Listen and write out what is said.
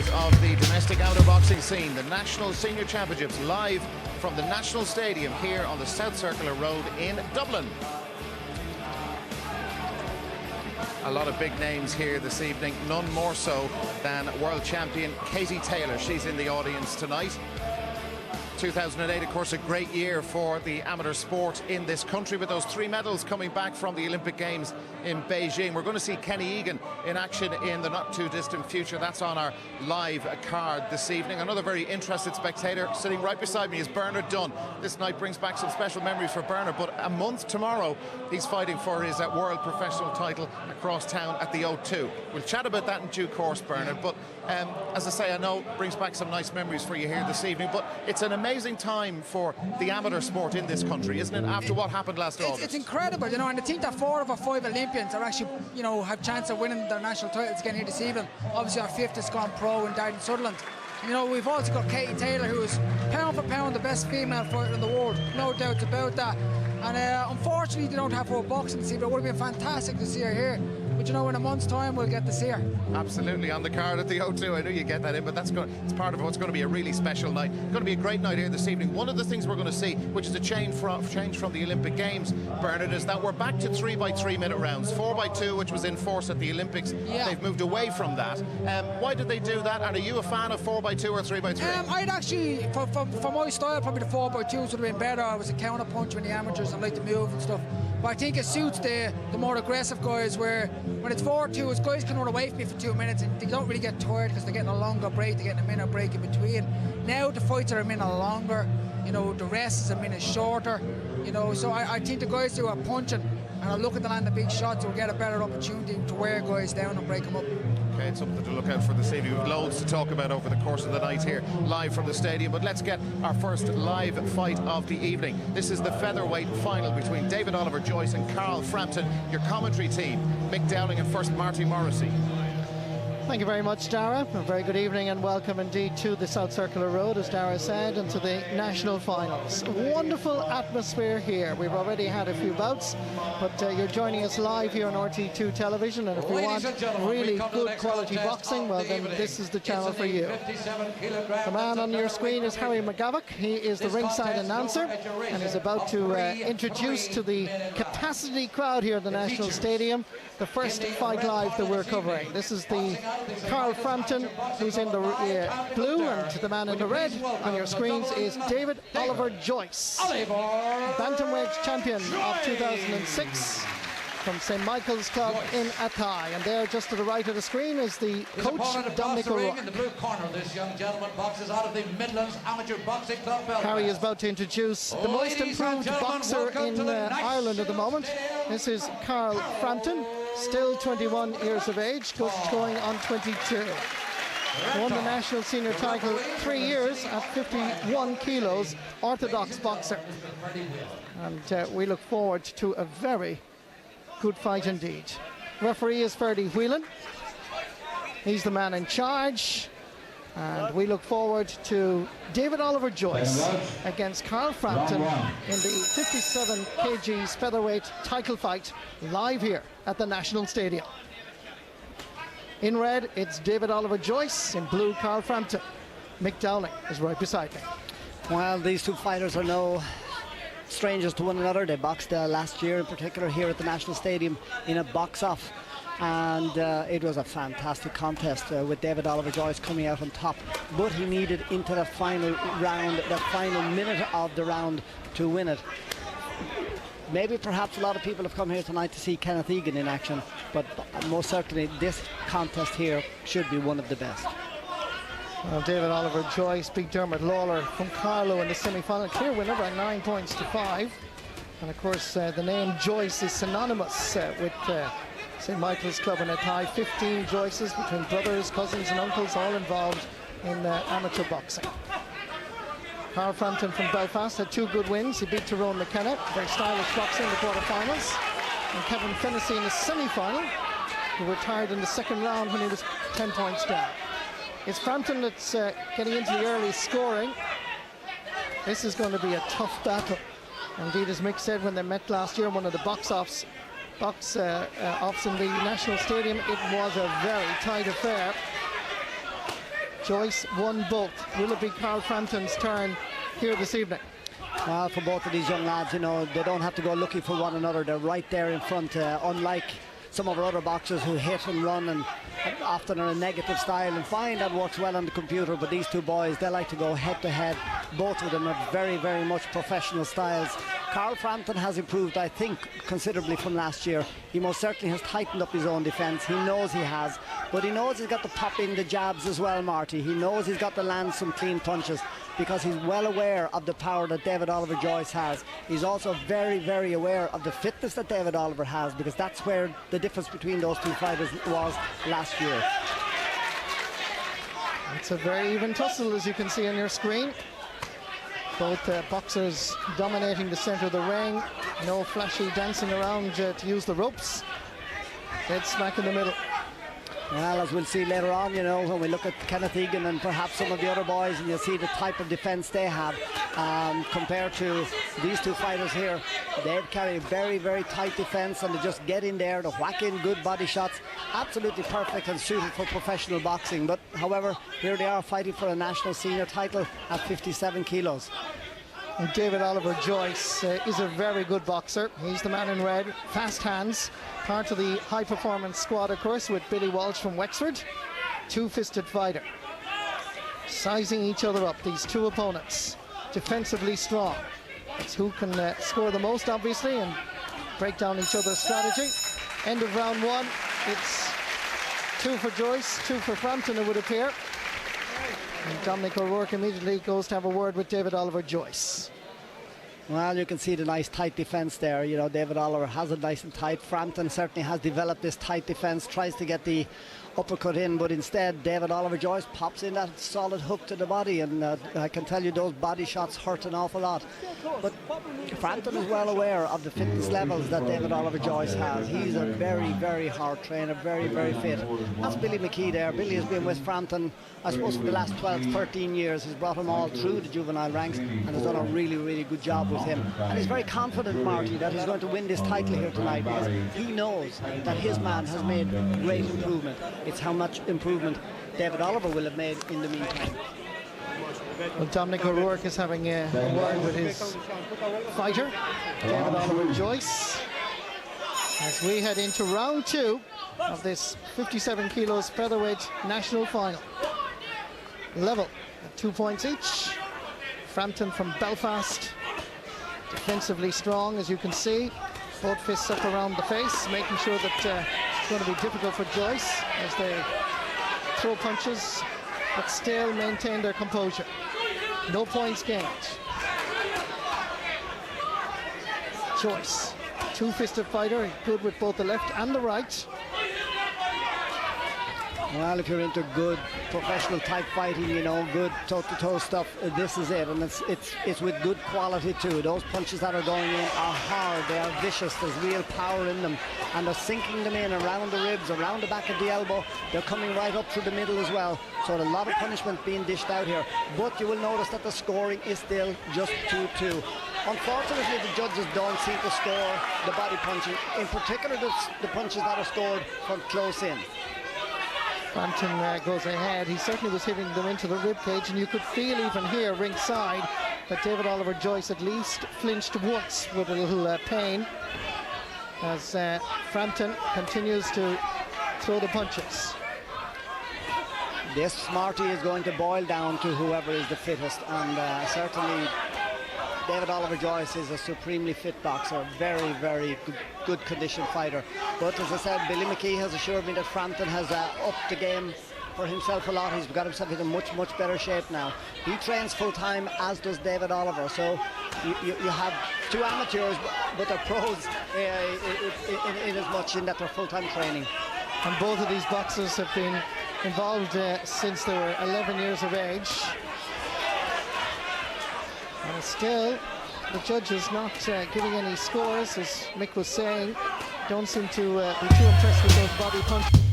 fight of the domestic outdoor boxing scene, the National Senior Championships, live from the National Stadium here on the South Circular Road in Dublin. A lot of big names here this evening, none more so than world champion Katie Taylor. She's in the audience tonight. 2008, of course, a great year for the amateur sport in this country, with those 3 medals coming back from the Olympic Games in Beijing. We're going to see Kenny Egan in action in the not too distant future. That's on our live card this evening. Another very interested spectator sitting right beside me is Bernard Dunn. This night brings back some special memories for Bernard, but a month tomorrow he's fighting for his world professional title across town at the O2. We'll chat about that in due course, Bernard, but as I say, I know it brings back some nice memories for you here this evening, but it's an amazing time for the amateur sport in this country, isn't it, after what happened last August? It's incredible, you know, and I think that 4 of our 5 Olympians are actually, you know, have chance of winning their national titles again here this evening. Obviously our 5th has gone pro in Darren Sutherland. You know, we've also got Katie Taylor, who is pound for pound the best female fighter in the world, no doubts about that. And unfortunately they don't have her boxing this evening. It would have been fantastic to see her here. But you know, in a month's time we'll get to see her. Absolutely, on the card at the O2. I knew you get that in, but it's part of what's going to be a really special night. It's going to be a great night here this evening. One of the things we're going to see, which is a change from the Olympic Games, Bernard, is that we're back to 3x3 minute rounds. 4x2, which was in force at the Olympics. Yeah. They've moved away from that. Why did they do that? And are you a fan of 4x2 or 3x3? I'd actually, for my style, probably the 4x2s would have been better. I was a counter puncher in the amateurs. I like to move and stuff. But I think it suits the more aggressive guys, where when it's 4-2, guys can run away from you for 2 minutes and they don't really get tired because they're getting a longer break, they're getting a minute break in between. Now the fights are a minute longer, you know, the rest is a minute shorter, you know, so I think the guys who are punching and are looking to land the big shots will get a better opportunity to wear guys down and break them up. Okay, it's something to look out for this evening. We've loads to talk about over the course of the night here, live from the stadium. But let's get our first live fight of the evening. This is the featherweight final between David Oliver Joyce and Carl Frampton. Your commentary team, Mick Dowling and first Marty Morrissey. Thank you very much, Dara. A very good evening and welcome indeed to the South Circular Road, as Dara said, and to the national finals. Wonderful atmosphere here. We've already had a few bouts, but you're joining us live here on RT2 television, and if you want really good quality boxing, well then this is the channel for you. The man on your screen is Harry McGavock. He is the ringside announcer and is about to introduce to the capacity crowd here at the National Stadium the first fight live that we're covering. This is the Carl Frampton, who's in the blue, and the man in the red on your screens is David Oliver Joyce, bantamweight champion of 2006 from St. Michael's Club in Athy. And there, just to the right of the screen, is the coach, Dominic O'Rourke. In the blue corner, this young gentleman boxes out of the Midlands Amateur Boxing Club, Belfast. Harry is about to introduce the most improved boxer in Ireland at the moment. This is Carl Frampton, still 21 years of age, going on 22. Won the national senior title 3 years at 51 kilos, orthodox boxer. And we look forward to a very good fight indeed. Referee is Ferdy Whelan. He's the man in charge. And we look forward to David Oliver Joyce against Carl Frampton in the 57 kgs featherweight title fight, live here at the National Stadium. In red, it's David Oliver Joyce. In blue, Carl Frampton. Mick Dowling is right beside me. Well, these two fighters are no strangers to one another. They boxed last year in particular here at the National Stadium in a box-off, and it was a fantastic contest with David Oliver Joyce coming out on top, but he needed into the final round, the final minute of the round, to win it. Maybe perhaps a lot of people have come here tonight to see Kenneth Egan in action, but most certainly this contest here should be one of the best. Well, David Oliver Joyce beat Dermot Lawler from Carlow in the semi-final, clear winner by 9 points to 5. And of course the name Joyce is synonymous with St. Michael's Club in Athy. 15 Joyces between brothers, cousins and uncles, all involved in amateur boxing. Carl Frampton from Belfast had 2 good wins. He beat Tyrone McKenna, very stylish boxer, in the quarterfinals, and Kevin Fennessy in the semi-final, who retired in the second round when he was 10 points down. It's Frampton that's getting into the early scoring. This is going to be a tough battle. Indeed, as Mick said when they met last year, one of the box-offs in the National Stadium, it was a very tight affair. Joyce won both. Will it be Carl Frampton's turn here this evening? Well, for both of these young lads, you know, they don't have to go looking for one another. They're right there in front, unlike some of our other boxers who hit and run and often are a negative style, and fine, that works well on the computer, but these two boys, they like to go head to head. Both of them are very, very much professional styles. Carl Frampton has improved, I think, considerably from last year. He most certainly has tightened up his own defence. He knows he has, but he knows he's got to pop in the jabs as well, Marty. He knows he's got to land some clean punches, because he's well aware of the power that David Oliver Joyce has. He's also very, very aware of the fitness that David Oliver has, because that's where the difference between those two fighters was last year. It's a very even tussle, as you can see on your screen. Both boxers dominating the centre of the ring. No flashy dancing around to use the ropes. Dead smack in the middle. Well, as we'll see later on, you know, when we look at Kenneth Egan and perhaps some of the other boys, and you'll see the type of defence they have compared to these two fighters here. They carry a very, very tight defence, and they just get in there to whack in good body shots. Absolutely perfect and suited for professional boxing. But, however, here they are fighting for a national senior title at 57 kilos. And David Oliver Joyce is a very good boxer. He's the man in red, fast hands, part of the high performance squad, of course, with Billy Walsh from Wexford. Two-fisted fighter. Sizing each other up, these two opponents. Defensively strong. It's who can score the most, obviously, and break down each other's strategy. End of round one. It's 2 for Joyce, 2 for Frampton, it would appear. And Dominic O'Rourke immediately goes to have a word with David Oliver Joyce. Well, you can see the nice tight defence there. You know, David Oliver has it nice and tight. Frampton certainly has developed this tight defence, tries to get the uppercut in, but instead David Oliver Joyce pops in that solid hook to the body, and I can tell you those body shots hurt an awful lot. But Frampton is well aware of the fitness levels that David Oliver Joyce has. He's a very, very hard trainer, very, very fit. That's Billy McKee there. Billy has been with Frampton, I suppose, for the last 12, 13 years. He's brought him all through the juvenile ranks and has done a really, really good job with him. And he's very confident, Marty, that he's going to win this title here tonight, because he knows that his man has made great improvement. It's how much improvement David Oliver will have made in the meantime. Well, Dominic O'Rourke is having a word with his fighter, David Oliver Joyce, as we head into round 2 of this 57 kilos featherweight national final. Level at 2 points each. Frampton from Belfast, defensively strong, as you can see. Both fists up around the face, making sure that it's going to be difficult for Joyce as they throw punches, but still maintain their composure. No points gained. Joyce, two-fisted fighter, good with both the left and the right. Well, if you're into good professional type fighting, you know, good toe-to-toe stuff, this is it, and it's with good quality too. Those punches that are going in are hard, they are vicious, there's real power in them, and they're sinking them in around the ribs, around the back of the elbow. They're coming right up through the middle as well, so a lot of punishment being dished out here. But you will notice that the scoring is still just 2-2. Unfortunately, the judges don't seem to score the body punching, in particular the punches that are scored from close in. Frampton goes ahead. He certainly was hitting them into the ribcage, and you could feel even here ringside that David Oliver Joyce at least flinched once with a little pain as Frampton continues to throw the punches. This, Marty, is going to boil down to whoever is the fittest, and certainly David Oliver Joyce is a supremely fit boxer, very, very good condition fighter. But as I said, Billy McKee has assured me that Frampton has upped the game for himself a lot. He's got himself in a much, much better shape now. He trains full-time, as does David Oliver. So you have two amateurs, but they're pros in as much in that they're full-time training. And both of these boxers have been involved since they were 11 years of age. And still, the judges not giving any scores, as Mick was saying. Don't seem to be too impressed with those body punches.